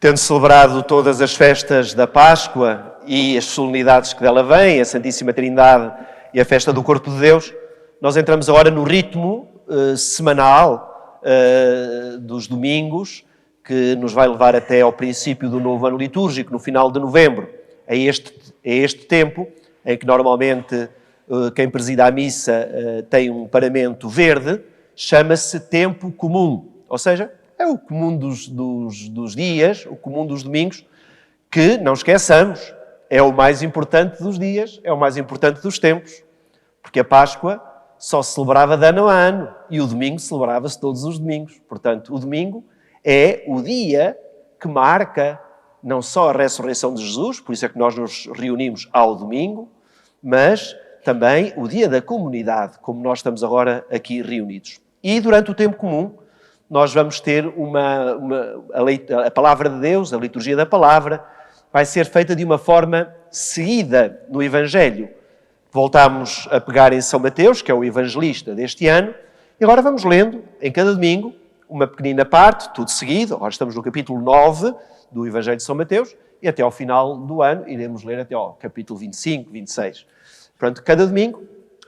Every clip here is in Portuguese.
Tendo celebrado todas as festas da Páscoa e as solenidades que dela vêm, a Santíssima Trindade e a festa do Corpo de Deus, nós entramos agora no ritmo semanal dos domingos, que nos vai levar até ao princípio do novo ano litúrgico, no final de novembro. É este tempo em que normalmente quem presida a missa tem um paramento verde, chama-se tempo comum, ou seja, é o comum dos dias, o comum dos domingos, que, não esqueçamos, é o mais importante dos dias, é o mais importante dos tempos, porque a Páscoa só se celebrava de ano a ano e o domingo celebrava-se todos os domingos. Portanto, o domingo é o dia que marca não só a ressurreição de Jesus, por isso é que nós nos reunimos ao domingo, mas também o dia da comunidade, como nós estamos agora aqui reunidos. E durante o tempo comum, nós vamos ter a palavra de Deus, a liturgia da palavra, vai ser feita de uma forma seguida no Evangelho. Voltamos a pegar em São Mateus, que é o evangelista deste ano, e agora vamos lendo, em cada domingo, uma pequenina parte, tudo seguido. Agora estamos no capítulo 9 do Evangelho de São Mateus, e até ao final do ano iremos ler até ao capítulo 25, 26. Portanto, cada domingo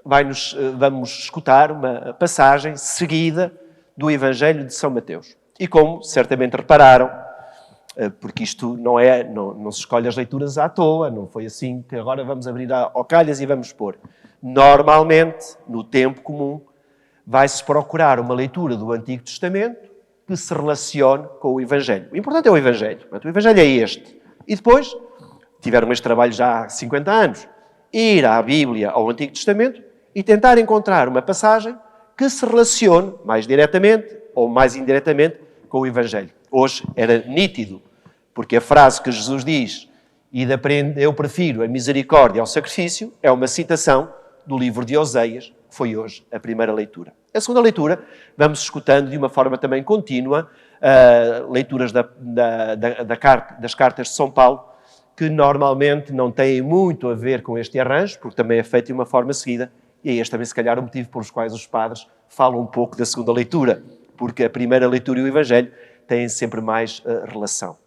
vamos escutar uma passagem seguida do Evangelho de São Mateus. E como certamente repararam, porque isto não se escolhe as leituras à toa, não foi assim que agora vamos abrir ao calhas e vamos pôr. Normalmente, no tempo comum, vai-se procurar uma leitura do Antigo Testamento que se relacione com o Evangelho. O importante é o Evangelho. Portanto, o Evangelho é este. E depois, tiveram este trabalho já há 50 anos, ir à Bíblia, ao Antigo Testamento, e tentar encontrar uma passagem que se relacione mais diretamente ou mais indiretamente com o Evangelho. Hoje era nítido, porque a frase que Jesus diz, eu prefiro a misericórdia ao sacrifício, é uma citação do livro de Oseias, que foi hoje a primeira leitura. A segunda leitura, vamos escutando de uma forma também contínua leituras das cartas de São Paulo, que normalmente não têm muito a ver com este arranjo, porque também é feito de uma forma seguida, e é este também, se calhar, o motivo pelos quais os padres falam um pouco da segunda leitura, porque a primeira leitura e o Evangelho têm sempre mais relação.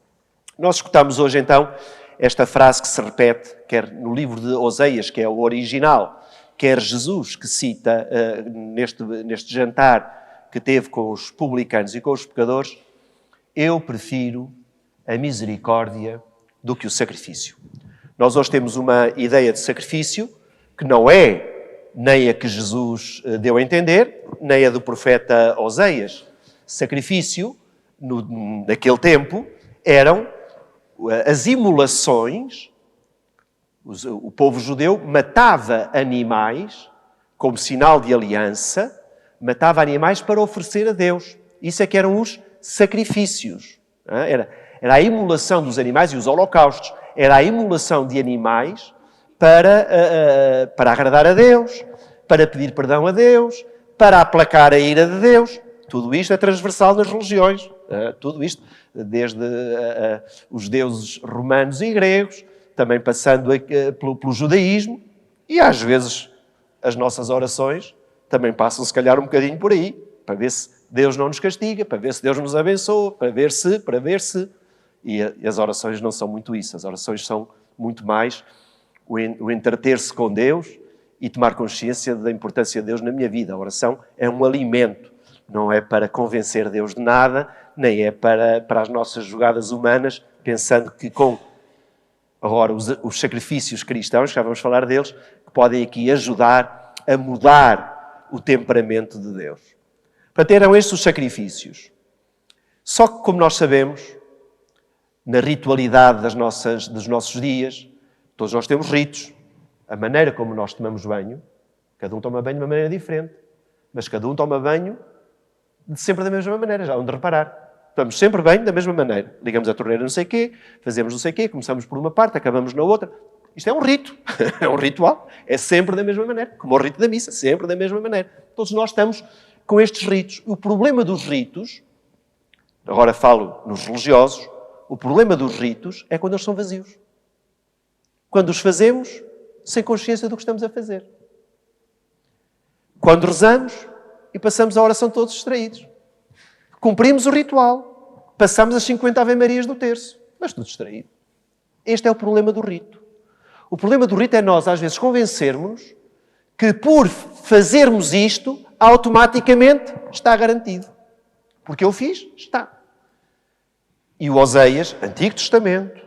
Nós escutamos hoje, então, esta frase que se repete, quer no livro de Oseias, que é o original, quer Jesus, que cita neste jantar que teve com os publicanos e com os pecadores: eu prefiro a misericórdia do que o sacrifício. Nós hoje temos uma ideia de sacrifício que não é nem a que Jesus deu a entender, nem a do profeta Oseias. Sacrifício, naquele tempo, eram as imolações. O povo judeu matava animais como sinal de aliança, matava animais para oferecer a Deus. Isso é que eram os sacrifícios. Era a imolação dos animais e os holocaustos. Era a imolação de animais para agradar a Deus, para pedir perdão a Deus, para aplacar a ira de Deus. Tudo isto é transversal nas religiões. Tudo isto, desde os deuses romanos e gregos, também passando pelo judaísmo, e às vezes as nossas orações também passam, se calhar, um bocadinho por aí, para ver se Deus não nos castiga, para ver se Deus nos abençoa, para ver se. E as orações não são muito isso. As orações são muito mais o entreter-se com Deus e tomar consciência da importância de Deus na minha vida. A oração é um alimento, não é para convencer Deus de nada, nem é para as nossas jogadas humanas, pensando que com agora os sacrifícios cristãos, já vamos falar deles, que podem aqui ajudar a mudar o temperamento de Deus. Portanto, eram estes os sacrifícios. Só que, como nós sabemos, na ritualidade dos nossos dias, todos nós temos ritos. A maneira como nós tomamos banho, cada um toma banho de uma maneira diferente, mas cada um toma banho sempre da mesma maneira, já onde reparar. Tomamos sempre banho da mesma maneira. Ligamos a torneira não sei o quê, fazemos não sei o quê, começamos por uma parte, acabamos na outra. Isto é um rito, é um ritual, é sempre da mesma maneira, como o rito da missa, sempre da mesma maneira. Todos nós estamos com estes ritos. O problema dos ritos, agora falo nos religiosos, o problema dos ritos é quando eles são vazios. Quando os fazemos sem consciência do que estamos a fazer. Quando rezamos e passamos a oração todos distraídos. Cumprimos o ritual, passamos as 50 Ave-Marias do terço. Mas tudo distraído. Este é o problema do rito. O problema do rito é nós, às vezes, convencermos que por fazermos isto, automaticamente está garantido. Porque eu fiz, está. E o Oseias, Antigo Testamento,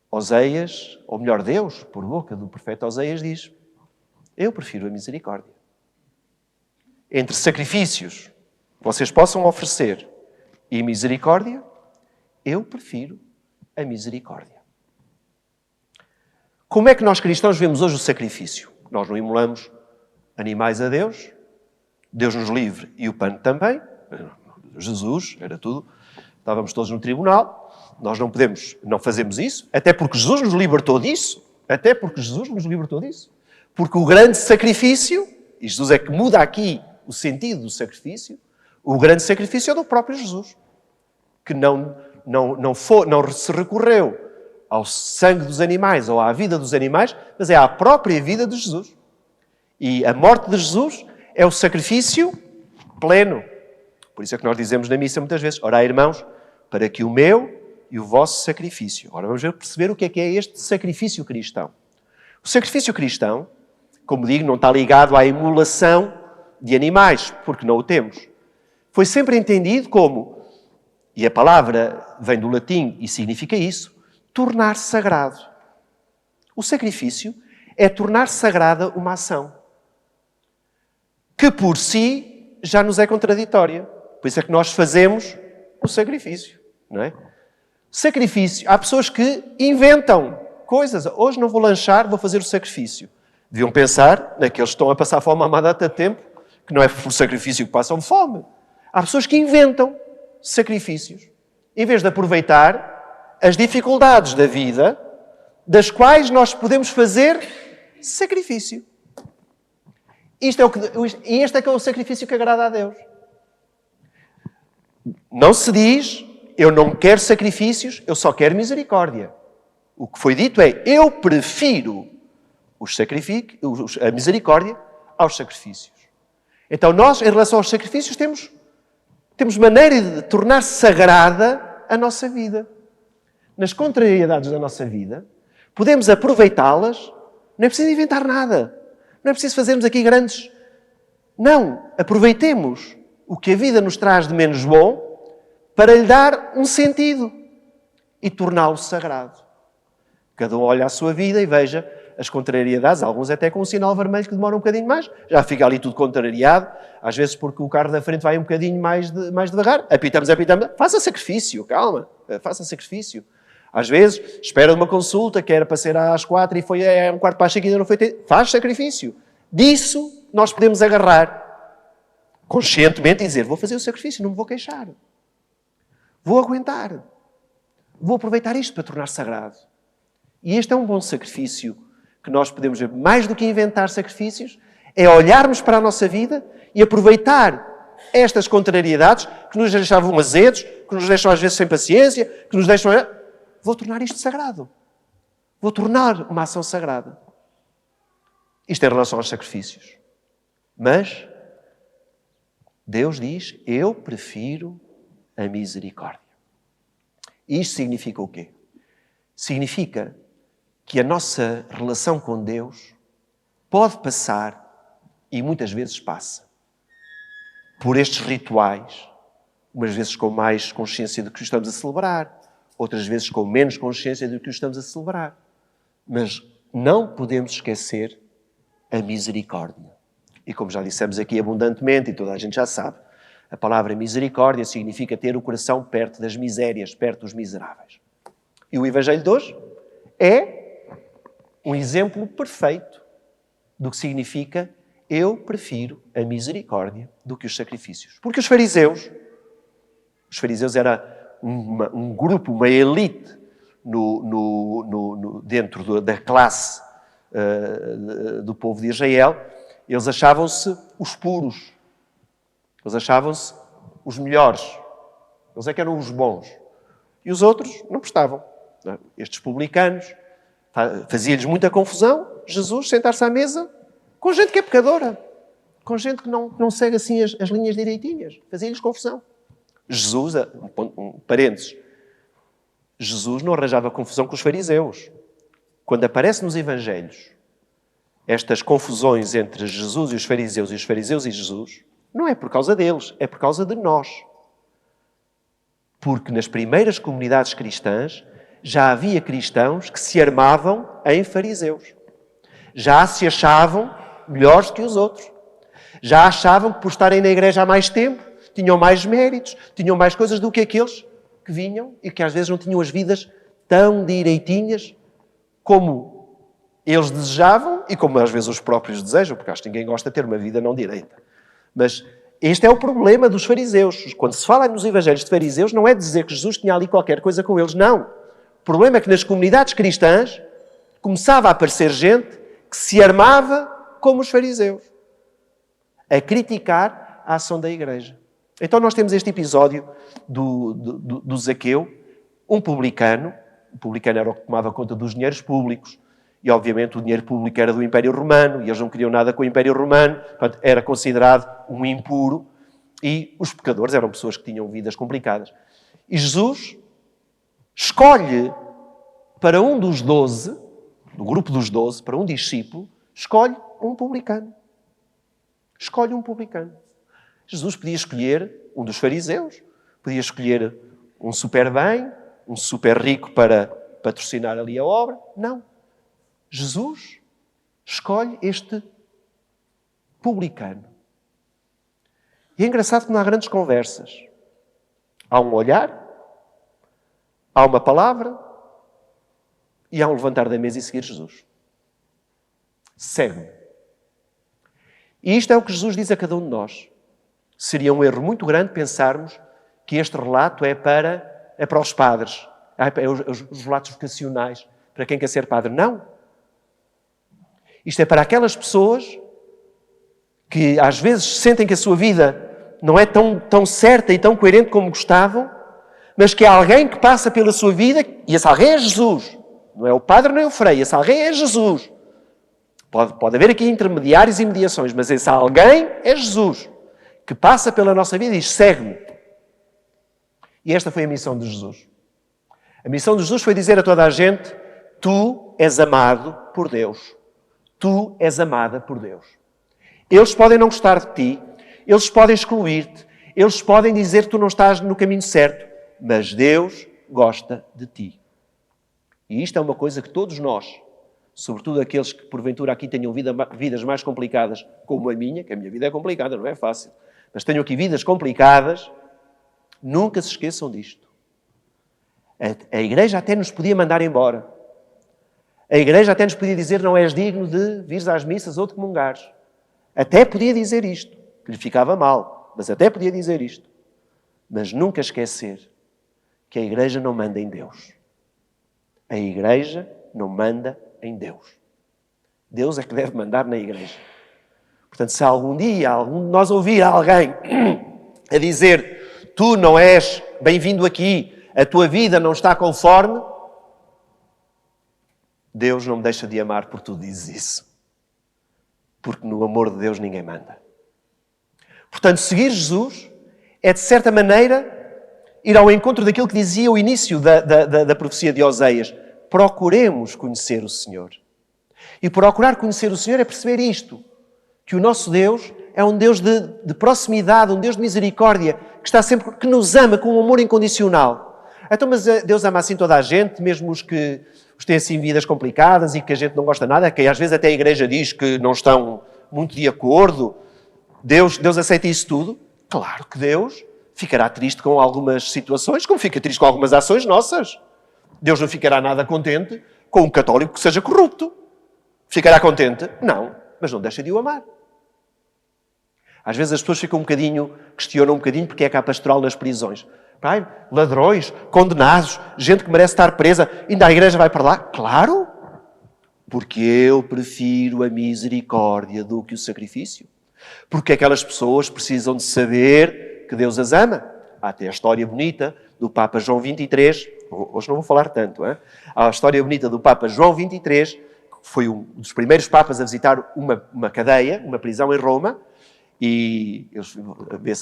Oseias, ou melhor, Deus, por boca do profeta Oseias, diz: eu prefiro a misericórdia. Entre sacrifícios que vocês possam oferecer e misericórdia, eu prefiro a misericórdia. Como é que nós cristãos vemos hoje o sacrifício? Nós não imolamos animais a Deus, Deus nos livre e o pano também. Jesus, era tudo. Estávamos todos no tribunal. Nós não fazemos isso, até porque Jesus nos libertou disso. Porque o grande sacrifício, e Jesus é que muda aqui o sentido do sacrifício, o grande sacrifício é do próprio Jesus, que não se recorreu ao sangue dos animais ou à vida dos animais, mas é à própria vida de Jesus. E a morte de Jesus é o sacrifício pleno. Por isso é que nós dizemos na missa muitas vezes: orai, irmãos, para que o meu e o vosso sacrifício. Ora, vamos perceber o que é este sacrifício cristão. O sacrifício cristão, como digo, não está ligado à imolação de animais, porque não o temos. Foi sempre entendido como, e a palavra vem do latim e significa isso, tornar sagrado. O sacrifício é tornar sagrada uma ação que por si já nos é contraditória. Por isso é que nós fazemos o sacrifício, não é? Sacrifício. Há pessoas que inventam coisas. Hoje não vou lanchar, vou fazer o sacrifício. Deviam pensar naqueles que estão a passar fome há uma data de tempo, que não é por sacrifício que passam fome. Há pessoas que inventam sacrifícios, em vez de aproveitar as dificuldades da vida, das quais nós podemos fazer sacrifício. Este é que é o sacrifício que agrada a Deus. Não se diz: eu não quero sacrifícios, eu só quero misericórdia. O que foi dito é: eu prefiro a misericórdia aos sacrifícios. Então nós, em relação aos sacrifícios, temos maneira de tornar sagrada a nossa vida. Nas contrariedades da nossa vida, podemos aproveitá-las, não é preciso inventar nada. Não é preciso fazermos aqui grandes... Não, aproveitemos o que a vida nos traz de menos bom para lhe dar um sentido e torná-lo sagrado. Cada um olha a sua vida e veja as contrariedades, alguns até com um sinal vermelho que demora um bocadinho mais, já fica ali tudo contrariado, às vezes porque o carro da frente vai um bocadinho mais devagar. Apitamos, faça sacrifício, calma, faça sacrifício. Às vezes, espera uma consulta que era para ser às 4 e foi um quarto para as 5 e ainda não foi ter. Faz sacrifício. Disso nós podemos agarrar conscientemente e dizer: vou fazer o sacrifício, não me vou queixar. Vou aguentar. Vou aproveitar isto para tornar sagrado. E este é um bom sacrifício que nós podemos ver. Mais do que inventar sacrifícios, é olharmos para a nossa vida e aproveitar estas contrariedades que nos deixavam azedos, que nos deixam às vezes sem paciência, que nos deixam... Vou tornar isto sagrado. Vou tornar uma ação sagrada. Isto em relação aos sacrifícios. Mas Deus diz: eu prefiro a misericórdia. E isto significa o quê? Significa que a nossa relação com Deus pode passar, e muitas vezes passa, por estes rituais, umas vezes com mais consciência do que estamos a celebrar, outras vezes com menos consciência do que estamos a celebrar. Mas não podemos esquecer a misericórdia. E como já dissemos aqui abundantemente, e toda a gente já sabe, a palavra misericórdia significa ter o coração perto das misérias, perto dos miseráveis. E o Evangelho de hoje é um exemplo perfeito do que significa: eu prefiro a misericórdia do que os sacrifícios. Porque os fariseus era um grupo, uma elite dentro da classe do povo de Israel. Eles achavam-se os puros. Eles achavam-se os melhores. Eles é que eram os bons. E os outros não prestavam. Estes publicanos, fazia-lhes muita confusão Jesus sentar-se à mesa com gente que é pecadora. Com gente que não segue assim as linhas direitinhas. Fazia-lhes confusão. Jesus, um parênteses, Jesus não arranjava confusão com os fariseus. Quando aparece nos Evangelhos estas confusões entre Jesus e os fariseus e Jesus, não é por causa deles, é por causa de nós. Porque nas primeiras comunidades cristãs já havia cristãos que se armavam em fariseus. Já se achavam melhores que os outros. Já achavam que por estarem na igreja há mais tempo, tinham mais méritos, tinham mais coisas do que aqueles que vinham e que às vezes não tinham as vidas tão direitinhas como eles desejavam e como às vezes os próprios desejam, porque acho que ninguém gosta de ter uma vida não direita. Mas este é o problema dos fariseus. Quando se fala nos evangelhos de fariseus, não é dizer que Jesus tinha ali qualquer coisa com eles, não. O problema é que nas comunidades cristãs começava a aparecer gente que se armava como os fariseus, a criticar a ação da igreja. Então nós temos este episódio do Zaqueu, um publicano. O publicano era o que tomava conta dos dinheiros públicos. E, obviamente, o dinheiro público era do Império Romano. E eles não queriam nada com o Império Romano. Portanto, era considerado um impuro. E os pecadores eram pessoas que tinham vidas complicadas. E Jesus escolhe para um dos 12, do grupo dos 12, para um discípulo, escolhe um publicano. Escolhe um publicano. Jesus podia escolher um dos fariseus, podia escolher um super bem, um super rico para patrocinar ali a obra. Não. Jesus escolhe este publicano. E é engraçado que não há grandes conversas. Há um olhar, há uma palavra e há um levantar da mesa e seguir Jesus. Segue-me. E isto é o que Jesus diz a cada um de nós. Seria um erro muito grande pensarmos que este relato é para os padres. É os relatos vocacionais. Para quem quer ser padre. Não. Isto é para aquelas pessoas que às vezes sentem que a sua vida não é tão certa e tão coerente como gostavam, mas que há alguém que passa pela sua vida e esse alguém é Jesus. Não é o padre nem o frei. Esse alguém é Jesus. Pode haver aqui intermediários e mediações, mas esse alguém é Jesus, que passa pela nossa vida e diz, segue-me. E esta foi a missão de Jesus. A missão de Jesus foi dizer a toda a gente, tu és amado por Deus. Tu és amada por Deus. Eles podem não gostar de ti, eles podem excluir-te, eles podem dizer que tu não estás no caminho certo, mas Deus gosta de ti. E isto é uma coisa que todos nós, sobretudo aqueles que porventura aqui tenham vidas mais complicadas, como a minha, que a minha vida é complicada, não é fácil, mas tenho aqui vidas complicadas, nunca se esqueçam disto. A igreja até nos podia mandar embora. A igreja até nos podia dizer não és digno de vires às missas ou de comungares. Até podia dizer isto, que lhe ficava mal, mas até podia dizer isto. Mas nunca esquecer que a igreja não manda em Deus. A igreja não manda em Deus. Deus é que deve mandar na igreja. Portanto, se algum dia algum de nós ouvir alguém a dizer tu não és bem-vindo aqui, a tua vida não está conforme, Deus não me deixa de amar porque tu dizes isso. Porque no amor de Deus ninguém manda. Portanto, seguir Jesus é, de certa maneira, ir ao encontro daquilo que dizia o início da profecia de Oseias. Procuremos conhecer o Senhor. E procurar conhecer o Senhor é perceber isto. Que o nosso Deus é um Deus de proximidade, um Deus de misericórdia, que está sempre, que nos ama com um amor incondicional. Então, mas Deus ama assim toda a gente, mesmo os que têm assim vidas complicadas e que a gente não gosta nada, que às vezes até a igreja diz que não estão muito de acordo. Deus aceita isso tudo? Claro que Deus ficará triste com algumas situações, como fica triste com algumas ações nossas. Deus não ficará nada contente com um católico que seja corrupto. Ficará contente? Não, mas não deixa de o amar. Às vezes as pessoas ficam questionam um bocadinho porque é cá pastoral nas prisões. Pai, ladrões, condenados, gente que merece estar presa, ainda a igreja vai para lá? Claro! Porque eu prefiro a misericórdia do que o sacrifício. Porque aquelas pessoas precisam de saber que Deus as ama. Há até a história bonita do Papa João XXIII. Hoje não vou falar tanto. Hein? Há a história bonita do Papa João XXIII, que foi um dos primeiros papas a visitar uma cadeia, uma prisão em Roma, E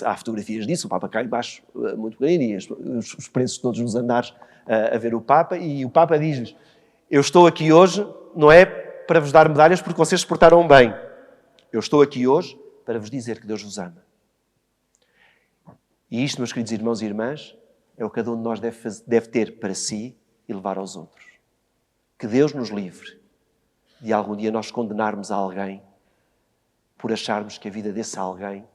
há fotografias disso, o Papa cá embaixo, muito pequenino, e os presos todos nos andares a ver o Papa, e o Papa diz-lhes: eu estou aqui hoje, não é para vos dar medalhas porque vocês se portaram bem. Eu estou aqui hoje para vos dizer que Deus vos ama. E isto, meus queridos irmãos e irmãs, é o que cada um de nós deve ter para si e levar aos outros. Que Deus nos livre de algum dia nós condenarmos a alguém por acharmos que a vida desse alguém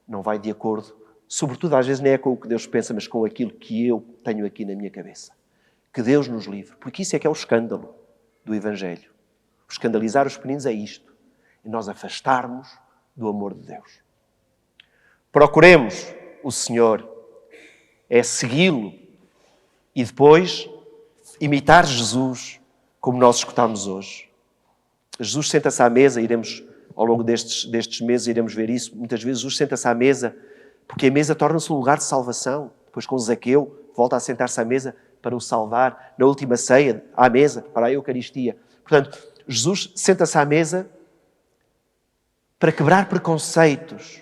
não vai de acordo, sobretudo às vezes nem é com o que Deus pensa, mas com aquilo que eu tenho aqui na minha cabeça. Que Deus nos livre, porque isso é que é o escândalo do Evangelho. O escandalizar os pequeninos é isto, é nós afastarmos do amor de Deus. Procuremos o Senhor, é segui-lo e depois imitar Jesus, como nós escutámos hoje. Jesus senta-se à mesa, iremos, ao longo destes meses, iremos ver isso. Muitas vezes Jesus senta-se à mesa, porque a mesa torna-se um lugar de salvação. Depois com Zaqueu, volta a sentar-se à mesa para o salvar. Na última ceia, à mesa, para a Eucaristia. Portanto, Jesus senta-se à mesa para quebrar preconceitos.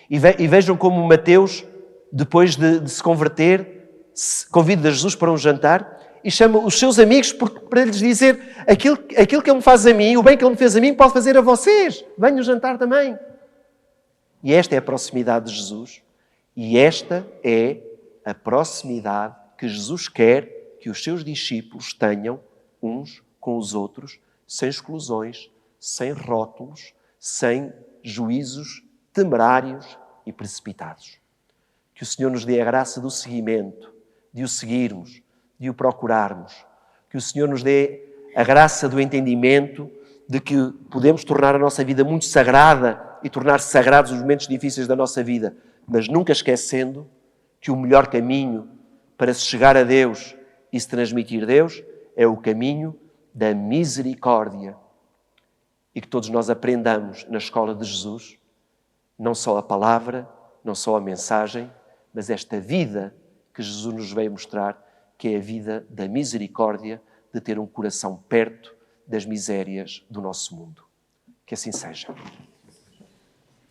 E vejam como Mateus, depois de se converter, convida Jesus para um jantar e chama os seus amigos para lhes dizer aquilo que Ele me faz a mim, o bem que Ele me fez a mim, pode fazer a vocês. Venham jantar também. E esta é a proximidade de Jesus. E esta é a proximidade que Jesus quer que os seus discípulos tenham uns com os outros, sem exclusões, sem rótulos, sem juízos temerários e precipitados. Que o Senhor nos dê a graça do seguimento, de o seguirmos, de o procurarmos. Que o Senhor nos dê a graça do entendimento de que podemos tornar a nossa vida muito sagrada e tornar sagrados os momentos difíceis da nossa vida, mas nunca esquecendo que o melhor caminho para se chegar a Deus e se transmitir Deus é o caminho da misericórdia. E que todos nós aprendamos na escola de Jesus, não só a palavra, não só a mensagem, mas esta vida que Jesus nos veio mostrar, que é a vida da misericórdia, de ter um coração perto das misérias do nosso mundo. Que assim seja.